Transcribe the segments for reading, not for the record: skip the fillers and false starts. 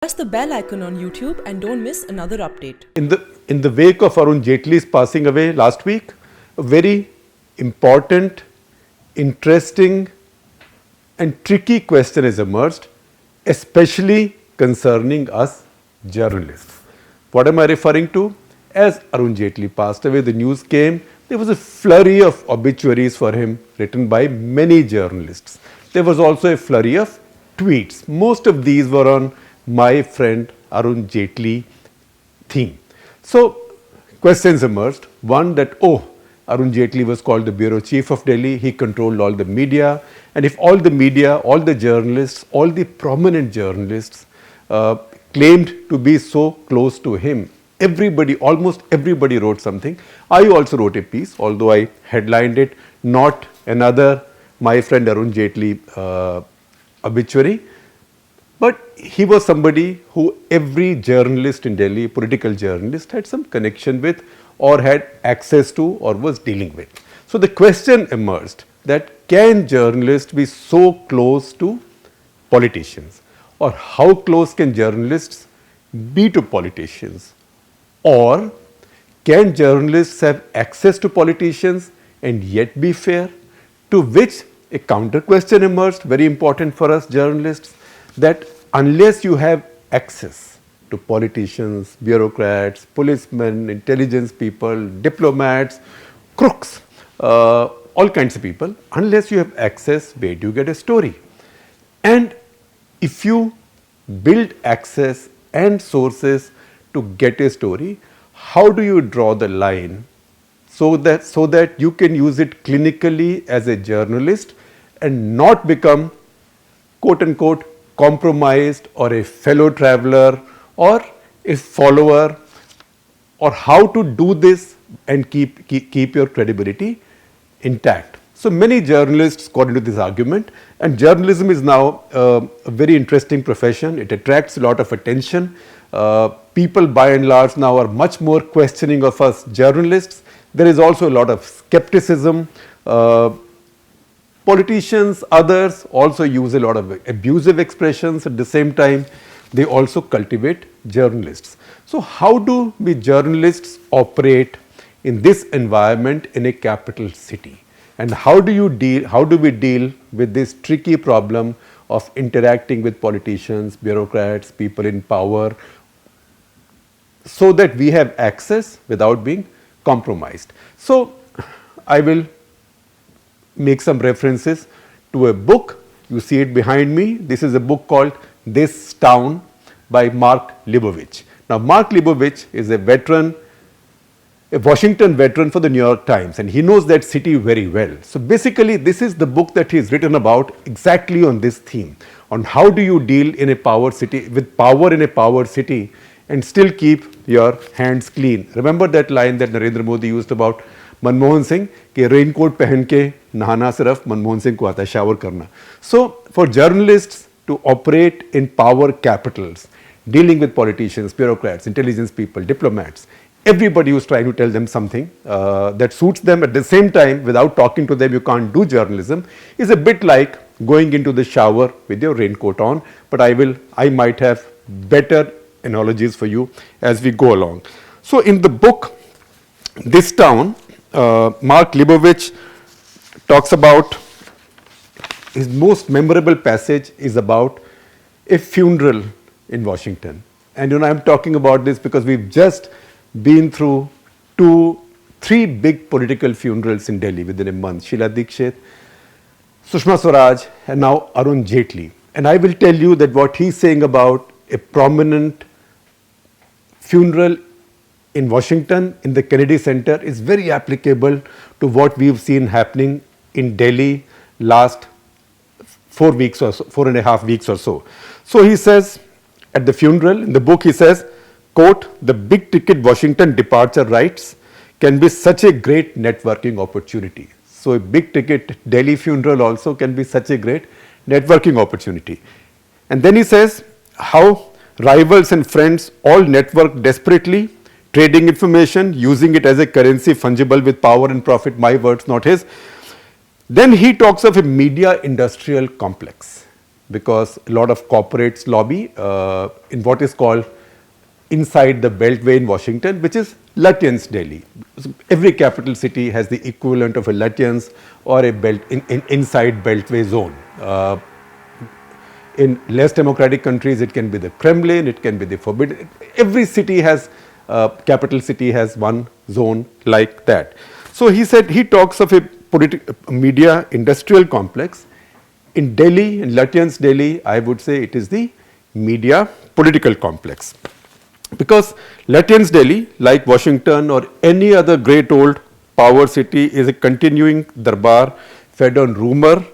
Press the bell icon on YouTube and don't miss another update. In the wake of Arun Jaitley's passing away last week, a very important, interesting and tricky question has emerged, especially concerning us journalists. What am I referring to? As Arun Jaitley passed away, the news came, there was a flurry of obituaries for him written by many journalists. There was also a flurry of tweets. Most of these were on my friend Arun Jaitley theme. So questions emerged. One that, Arun Jaitley was called the bureau chief of Delhi, he controlled all the media, and if all the media, all the journalists, all the prominent journalists claimed to be so close to him, almost everybody wrote something. I also wrote a piece, although I headlined it, not another my friend Arun Jaitley obituary. But he was somebody who every journalist in Delhi, political journalist, had some connection with or had access to or was dealing with. So the question emerged that can journalists be so close to politicians? Or how close can journalists be to politicians? Or can journalists have access to politicians and yet be fair? To which a counter question emerged, very important for us journalists, that unless you have access to politicians, bureaucrats, policemen, intelligence people, diplomats, crooks, all kinds of people, unless you have access, where do you get a story? And if you build access and sources to get a story, how do you draw the line so that you can use it clinically as a journalist and not become quote unquote compromised or a fellow traveler or a follower, or how to do this and keep your credibility intact? So many journalists got into this argument, and journalism is now a very interesting profession. It attracts a lot of attention. People by and large now are much more questioning of us journalists. There is also a lot of skepticism. Politicians, others also use a lot of abusive expressions. At the same time, they also cultivate journalists. So how do we journalists operate in this environment in a capital city? And how do we deal with this tricky problem of interacting with politicians, bureaucrats, people in power, so that we have access without being compromised? So I will make some references to a book. You see it behind me. This is a book called This Town by Mark Leibovich. Now Mark Leibovich is a veteran, a Washington veteran for the New York Times, and he knows that city very well. So basically this is the book that he's written about exactly on this theme, on how do you deal in a power city, with power in a power city, and still keep your hands clean. Remember that line that Narendra Modi used about Manmohan Singh कि raincoat पहन के नहाना सिर्फ मनमोहन सिंह को आता है, shower करना. So for journalists to operate in power capitals, dealing with politicians, bureaucrats, intelligence people, diplomats, everybody who's trying to tell them something that suits them at the same time, without talking to them you can't do journalism, is a bit like going into the shower with your raincoat on. But I might have better analogies for you as we go along. So in the book This Town, Mark Leibovich talks about, his most memorable passage is about a funeral in Washington. And I'm talking about this because we've just been through 3 big political funerals in Delhi within a month. Sheila Dikshit, Sushma Swaraj, and now Arun Jaitley. And I will tell you that what he's saying about a prominent funeral in Washington, in the Kennedy Center, is very applicable to what we've seen happening in Delhi last 4 weeks or so, 4.5 weeks or so. So he says at the funeral, in the book he says, quote, "The big ticket Washington departure rights can be such a great networking opportunity." So a big ticket Delhi funeral also can be such a great networking opportunity. And then he says how rivals and friends all network desperately, trading information, using it as a currency fungible with power and profit. My words, not his. Then he talks of a media industrial complex. because a lot of corporates lobby in what is called inside the Beltway in Washington, which is Lutyens Delhi. So every capital city has the equivalent of a Lutyens or a inside Beltway zone. In less democratic countries, it can be the Kremlin, it can be the forbidden. Every city has, capital city has one zone like that. So he said, he talks of a media industrial complex. In Delhi, in Lutyens Delhi, I would say it is the media political complex. Because Lutyens Delhi, like Washington or any other great old power city, is a continuing darbar fed on rumor,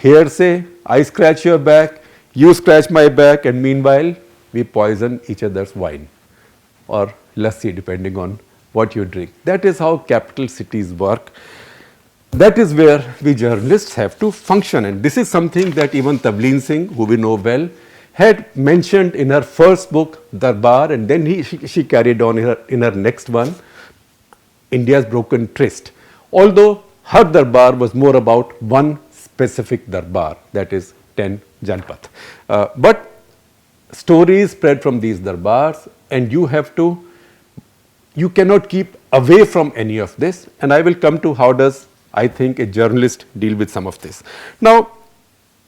hearsay, I scratch your back, you scratch my back, and meanwhile we poison each other's wine or lassi, depending on what you drink. That is how capital cities work. That is where we journalists have to function, and this is something that even Tableen Singh, who we know well, had mentioned in her first book, Darbar, and then she carried on in her next one, India's Broken Tryst. Although her Darbar was more about one specific Darbar, that is 10 Janpath. But stories spread from these Darbars, and you cannot keep away from any of this, and I will come to how does, I think, a journalist deal with some of this. Now,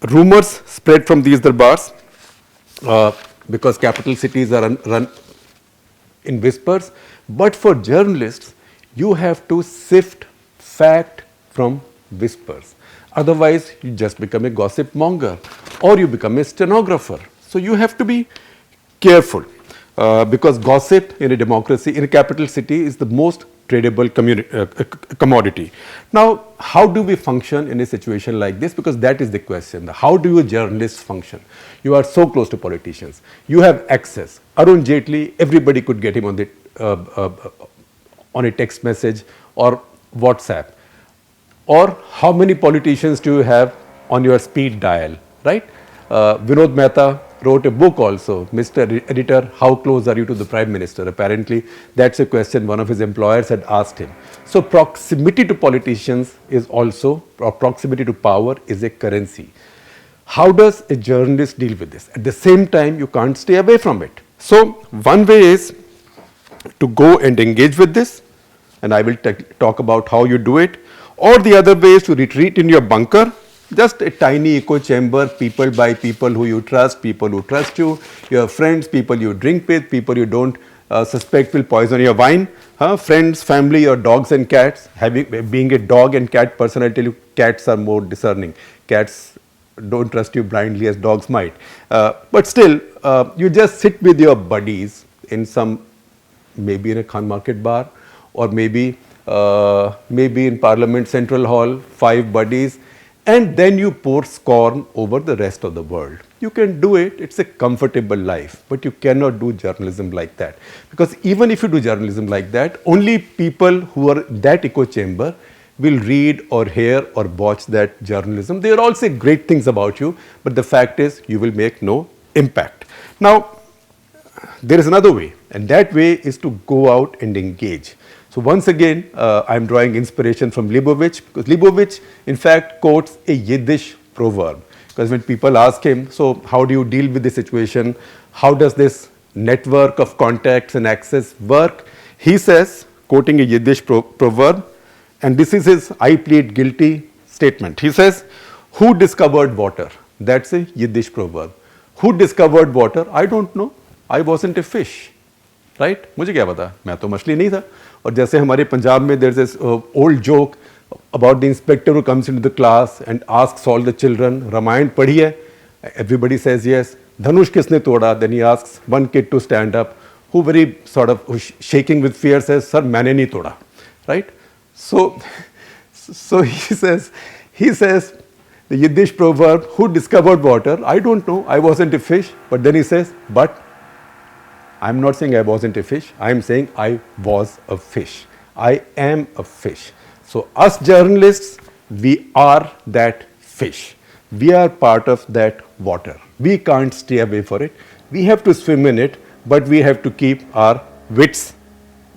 rumors spread from these Darbars, because capital cities are run in whispers, but for journalists, you have to sift fact from whispers. Otherwise, you just become a gossip monger or you become a stenographer. So you have to be careful because gossip in a democracy, in a capital city, is the most tradable commodity. Now, how do we function in a situation like this? Because that is the question. How do you journalists function? You are so close to politicians. You have access. Arun Jaitley, everybody could get him on a text message or WhatsApp. Or how many politicians do you have on your speed dial, right? Vinod Mehta wrote a book also, Mr. Editor, how close are you to the Prime Minister? Apparently, that's a question one of his employers had asked him. So proximity to politicians is also, or proximity to power is a currency. How does a journalist deal with this? At the same time, you can't stay away from it. So one way is to go and engage with this, and I will talk about how you do it. Or the other way is to retreat in your bunker, just a tiny echo chamber, people by people who you trust, people who trust you, your friends, people you drink with, people you don't suspect will poison your wine, friends, family, your dogs and cats. Being a dog and cat person, I tell you, cats are more discerning. Cats don't trust you blindly as dogs might. But still, you just sit with your buddies in maybe in a Khan Market bar, or maybe in Parliament Central Hall, 5 buddies, and then you pour scorn over the rest of the world. You can do it, it's a comfortable life, but you cannot do journalism like that. Because even if you do journalism like that, only people who are that echo chamber will read or hear or watch that journalism. They will all say great things about you, but the fact is you will make no impact. Now, there is another way, and that way is to go out and engage. So once again, I am drawing inspiration from Leibovitz, because Leibovitz in fact quotes a Yiddish proverb. Because when people ask him, so how do you deal with the situation? How does this network of contacts and access work? He says, quoting a Yiddish proverb, and this is his I plead guilty statement. He says, who discovered water? That's a Yiddish proverb. Who discovered water? I don't know. I wasn't a fish. Right? मुझे क्या पता, मैं तो मछली नहीं था. और जैसे हमारे पंजाब में there's this old joke about the inspector who comes into the class and asks all the children, Ramayan पढ़ी है? Everybody says yes. धनुष किसने तोड़ा? Then he asks one kid to stand up, who very sort of shaking with fear says, sir, मैंने नहीं तोड़ा. Right? So he says, the Yiddish proverb, who discovered water? I don't know. I wasn't a fish. But then he says, but I'm not saying I wasn't a fish. I'm saying I was a fish. I am a fish. So us journalists, we are that fish. We are part of that water. We can't stay away from it. We have to swim in it, but we have to keep our wits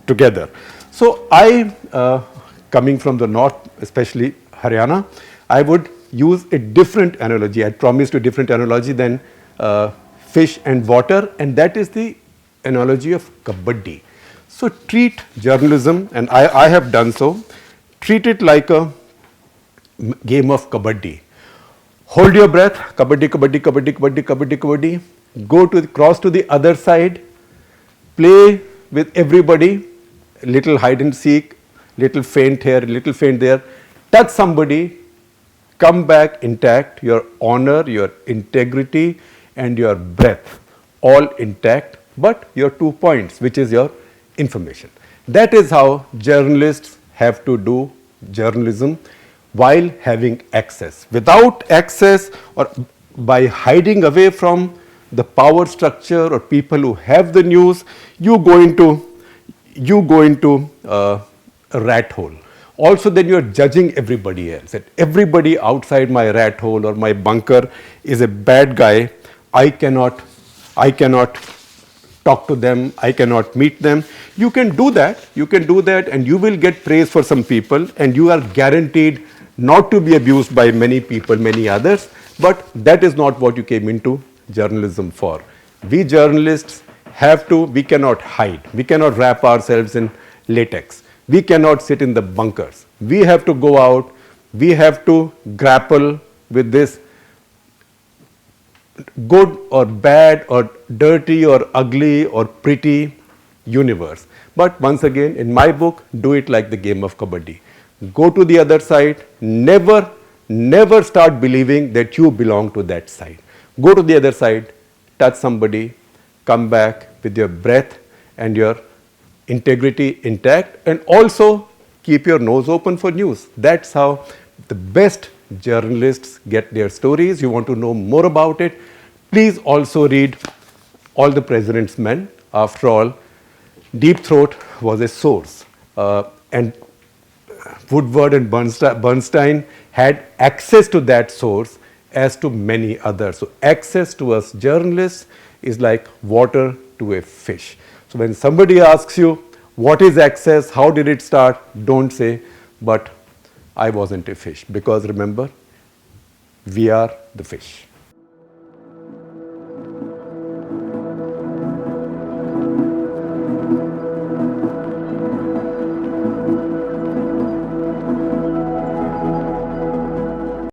together. So I, coming from the north, especially Haryana, I would use a different analogy. I promised a different analogy than fish and water, and that is the analogy of kabaddi. So treat journalism, and I have done so, treat it like a game of kabaddi. Hold your breath, kabaddi, kabaddi, kabaddi, kabaddi, kabaddi, kabaddi. Cross to the other side, play with everybody, little hide and seek, little feint here, little feint there, touch somebody, come back intact, your honor, your integrity and your breath all intact, but your 2 points, which is your information. That is how journalists have to do journalism while having access. Without access, or by hiding away from the power structure or people who have the news, you go into a rat hole. Also, then you are judging everybody else. That everybody outside my rat hole or my bunker is a bad guy. I cannot talk to them. I cannot meet them. You can do that. You can do that, and you will get praise for some people, and you are guaranteed not to be abused by many people, many others. But that is not what you came into journalism for. We journalists we cannot hide. We cannot wrap ourselves in latex. We cannot sit in the bunkers. We have to go out. We have to grapple with this good or bad or dirty or ugly or pretty universe. But once again, in my book, do it like the game of kabaddi. Go to the other side. Never start believing that you belong to that side. Go to the other side, touch somebody, come back with your breath and your integrity intact, and also keep your nose open for news. That's how the best journalists get their stories. You want to know more about it, please also read All the President's Men. After all, Deep Throat was a source, and Woodward and Bernstein had access to that source as to many others. So access to us journalists is like water to a fish. So when somebody asks you, what is access, how did it start, don't say, but I wasn't a fish, because remember, we are the fish.